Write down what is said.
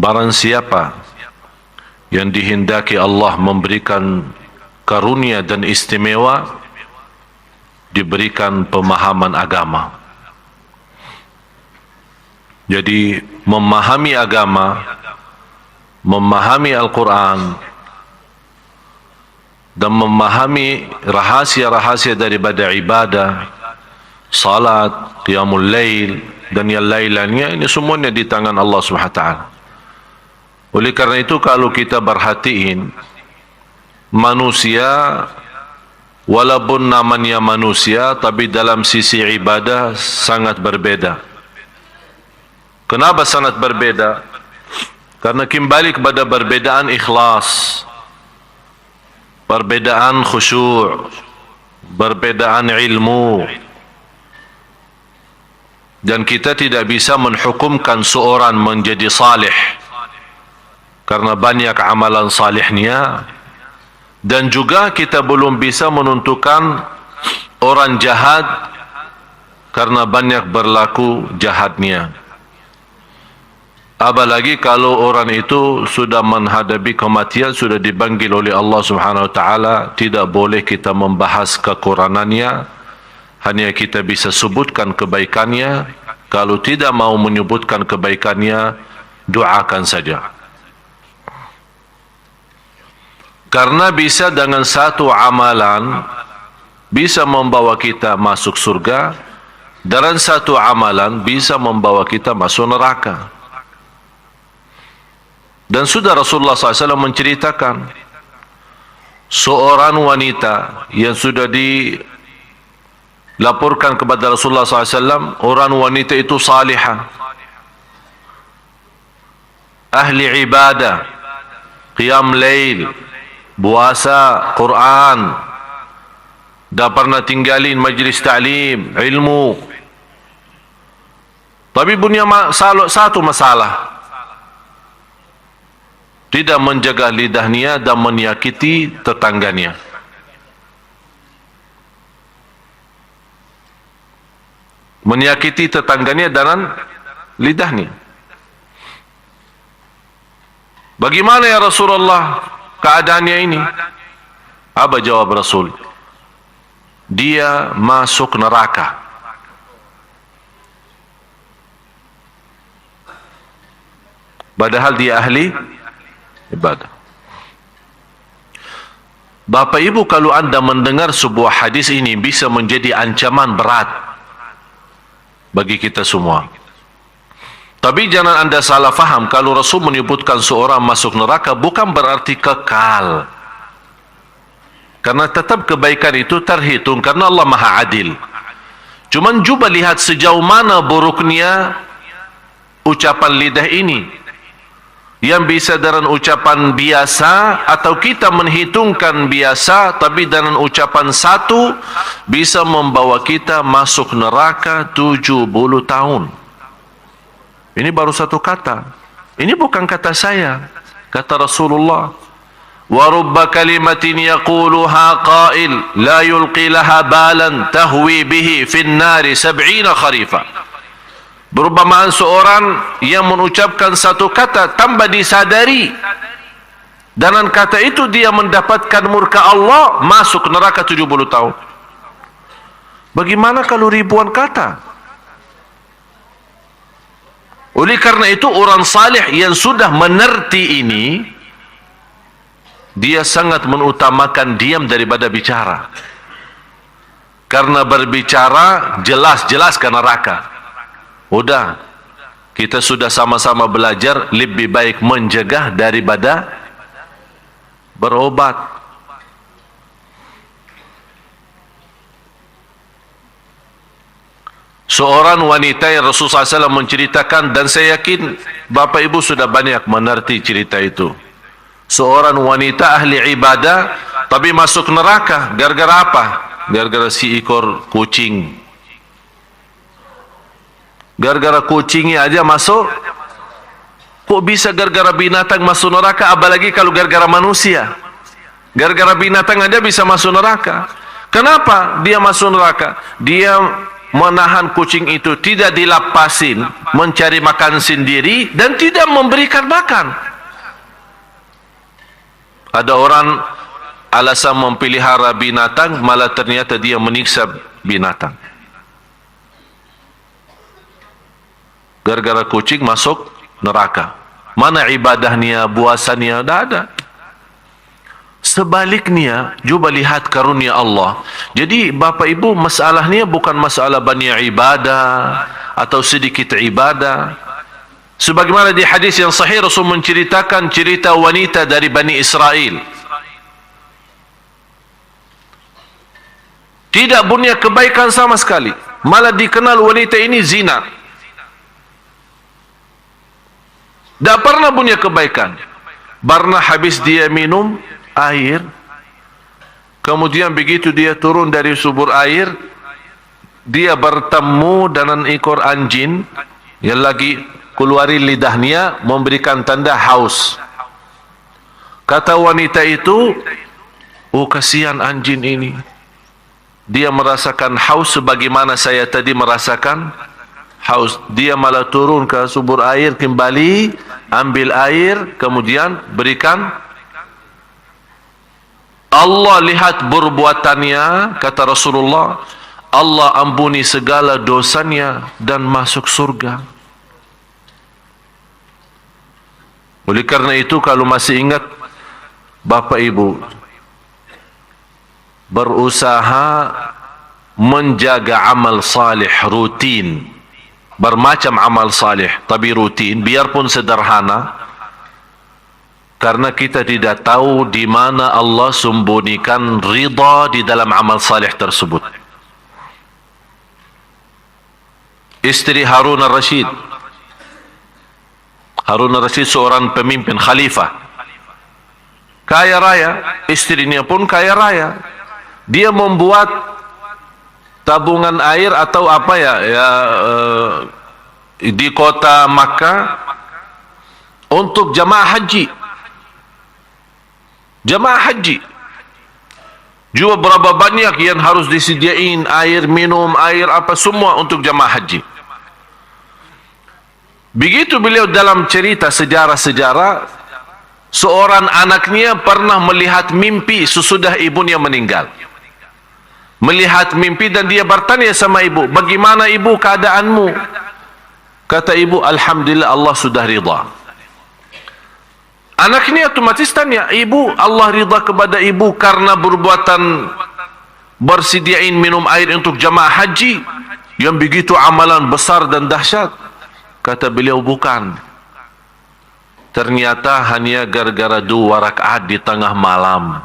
Barang siapa yang dihendaki Allah memberikan karunia dan istimewa, diberikan pemahaman agama. Jadi memahami agama, memahami Al-Quran, dan memahami rahasia-rahasia daripada ibadah, salat, qiyamul lail dan yang lain-lainnya, ini semuanya di tangan Allah SWT. Oleh karena itu, kalau kita perhatiin, manusia walaupun namanya manusia, tapi dalam sisi ibadah sangat berbeda. Kenapa sangat berbeda? Karena kembali kepada perbedaan ikhlas, perbedaan khusyuk, perbedaan ilmu. Dan kita tidak bisa menghukumkan seorang menjadi salih karena banyak amalan salihnya, dan juga kita belum bisa menentukan orang jahat karena banyak berlaku jahatnya. Apalagi kalau orang itu sudah menghadapi kematian, sudah dipanggil oleh Allah Subhanahu Wa Taala, tidak boleh kita membahas kekurangannya, hanya kita bisa sebutkan kebaikannya. Kalau tidak mau menyebutkan kebaikannya, doakan saja. Karena bisa dengan satu amalan bisa membawa kita masuk surga, dan satu amalan bisa membawa kita masuk neraka. Dan sudah Rasulullah SAW menceritakan seorang wanita yang sudah dilaporkan kepada Rasulullah SAW, orang wanita itu salihah, ahli ibadah, qiyam lail, puasa, Quran, dah pernah tinggalin majlis ta'lim, ilmu. Tapi punya satu masalah, tidak menjaga lidahnya dan menyakiti tetangganya. Menyakiti tetangganya dengan lidahnya. Bagaimana ya Rasulullah keadaannya ini? Apa jawab Rasul? Dia masuk neraka. Padahal dia ahli ibadah. Bapak Ibu, kalau anda mendengar sebuah hadis ini, bisa menjadi ancaman berat bagi kita semua. Tapi jangan anda salah faham, kalau Rasul menyebutkan seorang masuk neraka bukan berarti kekal. Karena tetap kebaikan itu terhitung, karena Allah Maha Adil. Cuman cuba lihat sejauh mana buruknya ucapan lidah ini, yang bisa dengan ucapan biasa, atau kita menghitungkan biasa, tapi dengan ucapan satu bisa membawa kita masuk neraka 70 tahun. Ini baru satu kata. Ini bukan kata saya, kata Rasulullah. Wa rubba kalimatin yaquluha qail la yulqi laha balan tahwi bihi fin nari 70 kharifa. Berumpamaan seorang yang mengucapkan satu kata tanpa disadari, dengan kata itu dia mendapatkan murka Allah, masuk neraka 70 tahun. Bagaimana kalau ribuan kata? Oleh karena itu, orang salih yang sudah menerti ini, dia sangat mengutamakan diam daripada bicara. Karena berbicara jelas-jelas ke neraka. Udah, kita sudah sama-sama belajar lebih baik mencegah daripada berobat. Seorang wanita yang Rasulullah SAW menceritakan, dan saya yakin Bapak Ibu sudah banyak mengerti cerita itu. Seorang wanita ahli ibadah tapi masuk neraka. Gara-gara apa? Gara-gara si ekor kucing. Gara-gara kucingnya aja masuk. Kok bisa gara-gara binatang masuk neraka? Apalagi kalau gara-gara manusia. Gara-gara binatang aja bisa masuk neraka. Kenapa dia masuk neraka? Dia menahan kucing itu, tidak dilapasin, mencari makan sendiri dan tidak memberikan makan. Ada orang alasan memelihara binatang, malah ternyata dia menyiksa binatang. Gara-gara kucing masuk neraka. Mana ibadahnya, puasanya, dah ada. Sebaliknya, cuba lihat karunia Allah. Jadi Bapak Ibu, masalahnya bukan masalah banyak ibadah atau sedikit ibadah. Sebagaimana di hadis yang sahih, Rasul menceritakan cerita wanita dari Bani Israel. Tidak punya kebaikan sama sekali. Malah dikenal wanita ini zina. Tak pernah punya kebaikan. Karena habis dia minum air, kemudian begitu dia turun dari subur air, dia bertemu dengan ekor anjing yang lagi keluari lidahnya, memberikan tanda haus. Kata wanita itu, oh kasihan anjing ini, dia merasakan haus sebagaimana saya tadi merasakan haus. Dia malah turun ke subur air kembali, ambil air, kemudian berikan. Allah lihat perbuatannya, kata Rasulullah, Allah ampuni segala dosanya dan masuk surga. Oleh karena itu, kalau masih ingat Bapak Ibu, berusaha menjaga amal salih rutin, bermacam amal salih tapi rutin, biarpun sederhana, karena kita tidak tahu di mana Allah sembunyikan ridha di dalam amal salih tersebut. Istri Harun al-Rashid. Harun al-Rashid seorang pemimpin khalifah, kaya raya, istrinya pun kaya raya. Dia membuat tabungan air atau apa di kota Makkah untuk jamaah haji. Jamaah haji. Juga berapa banyak yang harus disediain air minum, air apa semua untuk jamaah haji. Begitu beliau dalam cerita sejarah-sejarah, seorang anaknya pernah melihat mimpi sesudah ibunya meninggal. Melihat mimpi dan dia bertanya sama ibu, bagaimana ibu keadaanmu? Kata ibu, alhamdulillah Allah sudah ridha. Anaknya otomatis tanya, ibu, Allah ridha kepada ibu karena perbuatan bersediain minum air untuk jamaah haji yang begitu amalan besar dan dahsyat? Kata beliau, bukan. Ternyata hanya gara-gara 2 rakaat di tengah malam.